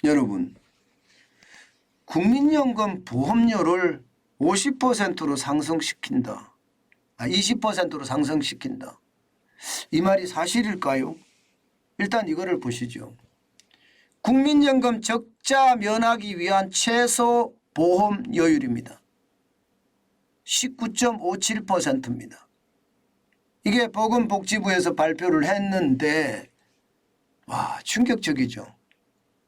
여러분, 국민연금 보험료를 50%로 상승시킨다. 20%로 상승시킨다. 이 말이 사실일까요? 일단 이거를 보시죠. 국민연금 적자 면하기 위한 최소 보험료율입니다. 19.57%입니다. 이게 보건복지부에서 발표를 했는데 와, 충격적이죠.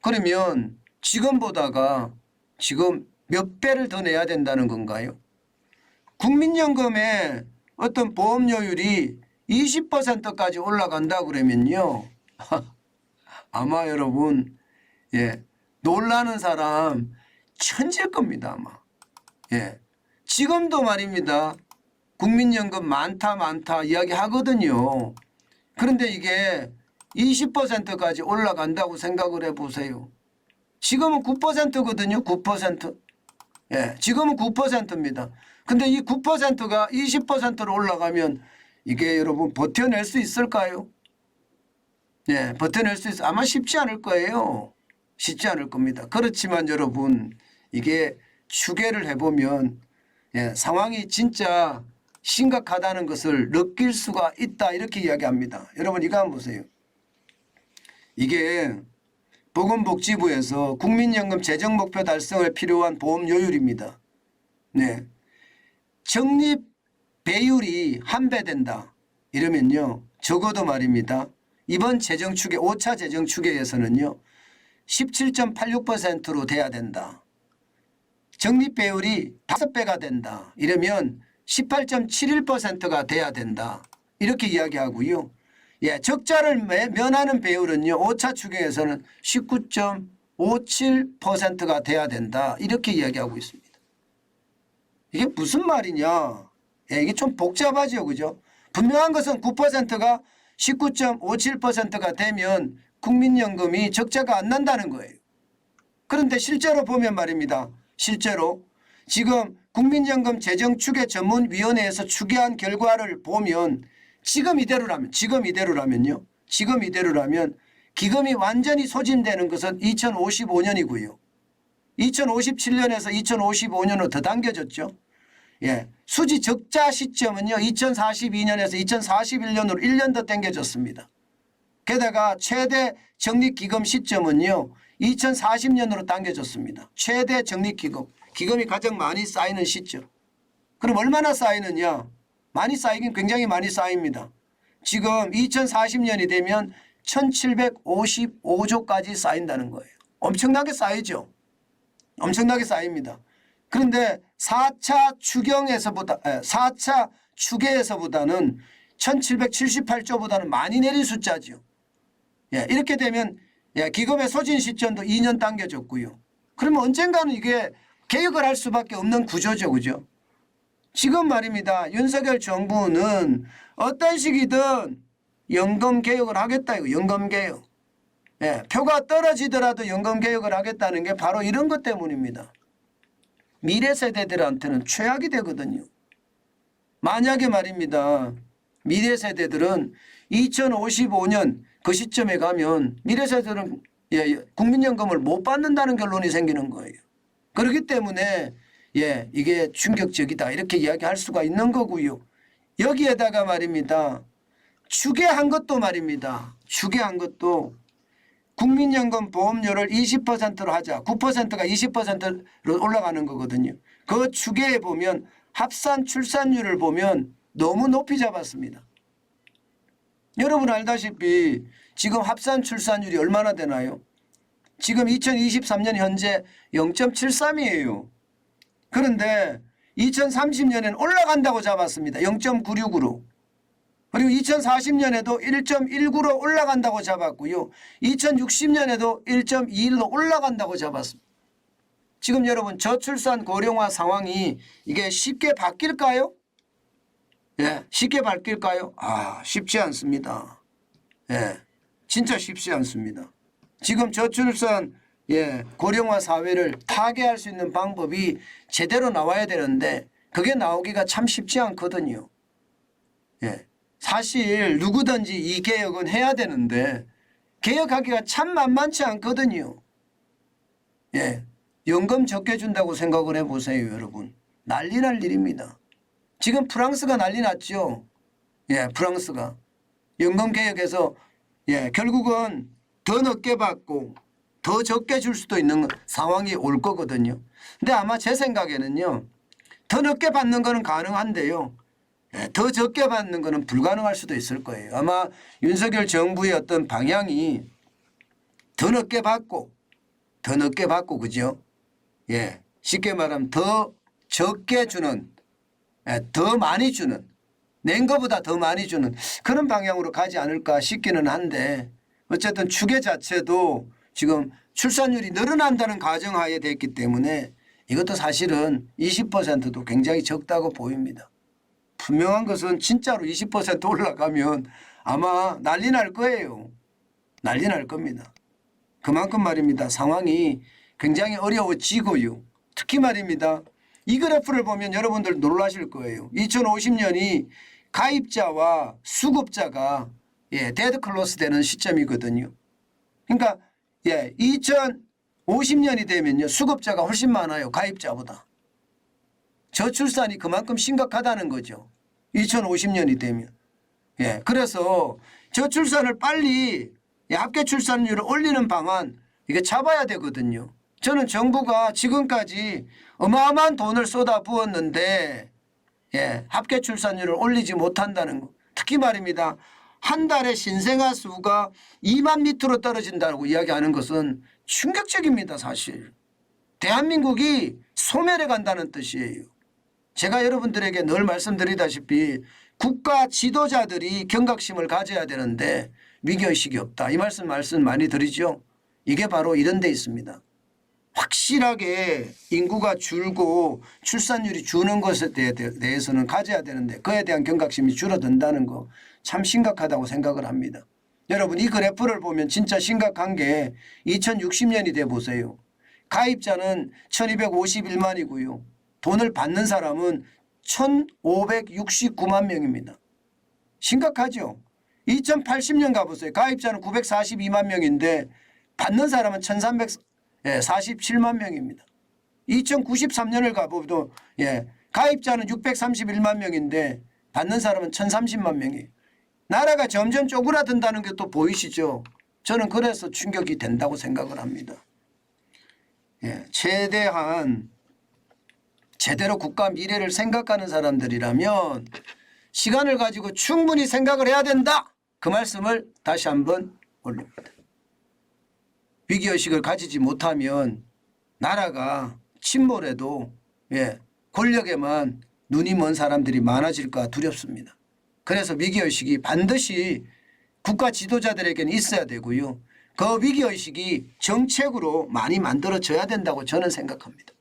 그러면 지금보다가 지금 몇 배를 더 내야 된다는 건가요? 국민연금의 어떤 보험료율이 20%까지 올라간다 그러면요. 아마 여러분, 놀라는 사람 천재일 겁니다, 아마. 지금도 말입니다. 국민연금 많다 이야기 하거든요. 그런데 이게 20%까지 올라간다고 생각을 해보세요. 지금은 9%거든요. 9%. 지금은 9%입니다. 근데 이 9%가 20%로 올라가면 이게 여러분 버텨낼 수 있을까요? 버텨낼 수 있어. 아마 쉽지 않을 거예요. 쉽지 않을 겁니다. 그렇지만 여러분 이게 추계를 해보면 상황이 진짜 심각하다는 것을 느낄 수가 있다 이렇게 이야기합니다. 여러분 이거 한번 보세요. 이게 보건복지부에서 국민연금 재정목표 달성을 필요한 보험료율입니다. 적립 배율이 1배 된다. 이러면요. 적어도 말입니다. 이번 재정추계 5차 재정추계에서는요. 17.86%로 돼야 된다. 적립 배율이 5배가 된다. 이러면 18.71%가 돼야 된다. 이렇게 이야기하고요. 적자를 면하는 배율은요. 5차 추계에서는 19.57%가 돼야 된다. 이렇게 이야기하고 있습니다. 이게 무슨 말이냐. 이게 좀 복잡하죠. 그죠? 분명한 것은 9%가 19.57%가 되면 국민연금이 적자가 안 난다는 거예요. 그런데 실제로 보면 말입니다. 실제로 지금 국민연금 재정추계전문위원회에서 추계한 결과를 보면 지금 이대로라면 기금이 완전히 소진되는 것은 2055년이고요. 2057년에서 2055년으로 더 당겨졌죠. 수지 적자 시점은요. 2042년에서 2041년으로 1년 더 당겨졌습니다. 게다가 최대 적립기금 시점은요. 2040년으로 당겨졌습니다. 최대 적립기금. 기금이 가장 많이 쌓이는 시점. 그럼 얼마나 쌓이느냐. 많이 쌓이긴 굉장히 많이 쌓입니다. 지금 2040년이 되면 1755조까지 쌓인다는 거예요. 엄청나게 쌓이죠. 엄청나게 쌓입니다. 그런데 4차 추계에서보다는 1778조보다는 많이 내린 숫자죠. 이렇게 되면 기금의 소진 시점도 2년 당겨졌고요. 그러면 언젠가는 이게 개혁을 할 수밖에 없는 구조죠. 그죠? 지금 말입니다. 윤석열 정부는 어떤 식이든 연금 개혁을 하겠다. 연금 개혁. 표가 떨어지더라도 연금 개혁을 하겠다는 게 바로 이런 것 때문입니다. 미래 세대들한테는 최악이 되거든요. 만약에 말입니다. 미래 세대들은 2055년 그 시점에 가면 미래 세대들은 국민연금을 못 받는다는 결론이 생기는 거예요. 그렇기 때문에 이게 충격적이다 이렇게 이야기할 수가 있는 거고요. 여기에다가 말입니다. 추계한 것도 말입니다. 추계한 것도 국민연금 보험료를 20%로 하자. 9%가 20%로 올라가는 거거든요. 그 추계에 보면 합산 출산율을 보면 너무 높이 잡았습니다. 여러분 알다시피 지금 합산 출산율이 얼마나 되나요? 지금 2023년 현재 0.73이에요. 그런데 2030년에는 올라간다고 잡았습니다. 0.96으로. 그리고 2040년에도 1.19로 올라간다고 잡았고요. 2060년에도 1.21로 올라간다고 잡았습니다. 지금 여러분 저출산 고령화 상황이 이게 쉽게 바뀔까요? 쉽게 바뀔까요? 쉽지 않습니다. 진짜 쉽지 않습니다. 지금 저출산 고령화 사회를 타개할 수 있는 방법이 제대로 나와야 되는데 그게 나오기가 참 쉽지 않거든요. 사실 누구든지 이 개혁은 해야 되는데 개혁하기가 참 만만치 않거든요. 예, 연금 적게 준다고 생각을 해보세요, 여러분. 난리 날 일입니다. 지금 프랑스가 난리 났죠. 예, 프랑스가 연금 개혁에서 예, 결국은 더 늦게 받고 더 적게 줄 수도 있는 상황이 올 거거든요. 근데 아마 제 생각에는요, 더 늦게 받는 거는 가능한데요, 예, 더 적게 받는 거는 불가능할 수도 있을 거예요. 아마 윤석열 정부의 어떤 방향이 더 늦게 받고 그죠? 예, 쉽게 말하면 더 적게 주는, 예, 더 많이 주는, 낸 것보다 더 많이 주는 그런 방향으로 가지 않을까 싶기는 한데, 어쨌든 추계 자체도 지금 출산율이 늘어난다는 가정하에 됐기 때문에 이것도 사실은 20%도 굉장히 적다고 보입니다. 분명한 것은 진짜로 20% 올라가면 아마 난리 날 거예요. 난리 날 겁니다. 그만큼 말입니다. 상황이 굉장히 어려워지고요. 특히 말입니다. 이 그래프를 보면 여러분들 놀라실 거예요. 2050년이 가입자와 수급자가 예, 데드 클로스 되는 시점이거든요. 그러니까 예, 2050년이 되면요, 수급자가 훨씬 많아요, 가입자보다. 저출산이 그만큼 심각하다는 거죠. 2050년이 되면. 예, 그래서 저출산을 빨리 합계 출산율을 올리는 방안 이게 잡아야 되거든요. 저는 정부가 지금까지 어마어마한 돈을 쏟아 부었는데 예, 합계 출산율을 올리지 못한다는 거. 특히 말입니다. 한 달에 신생아 수가 2만 밑으로 떨어진다고 이야기하는 것은 충격적입니다, 사실. 대한민국이 소멸해 간다는 뜻이에요. 제가 여러분들에게 늘 말씀드리다시피 국가 지도자들이 경각심을 가져야 되는데 위기의식이 없다. 이 말씀 많이 드리죠. 이게 바로 이런 데 있습니다. 확실하게 인구가 줄고 출산율이 주는 것에 대해서는 가져야 되는데 그에 대한 경각심이 줄어든다는 거 참 심각하다고 생각을 합니다. 여러분, 이 그래프를 보면 진짜 심각한 게 2060년이 돼 보세요. 가입자는 1251만이고요. 돈을 받는 사람은 1569만 명입니다. 심각하죠. 2080년 가보세요. 가입자는 942만 명인데 받는 사람은 1347만 명입니다. 2093년을 가보도 예, 가입자는 631만 명인데 받는 사람은 1030만 명이에요. 나라가 점점 쪼그라든다는 게 또 보이시죠. 저는 그래서 충격이 된다고 생각을 합니다. 예, 최대한 제대로 국가 미래를 생각하는 사람들이라면 시간을 가지고 충분히 생각을 해야 된다. 그 말씀을 다시 한번 올립니다. 위기의식을 가지지 못하면 나라가 침몰해도 예, 권력에만 눈이 먼 사람들이 많아질까 두렵습니다. 그래서 위기의식이 반드시 국가 지도자들에게는 있어야 되고요. 그 위기의식이 정책으로 많이 만들어져야 된다고 저는 생각합니다.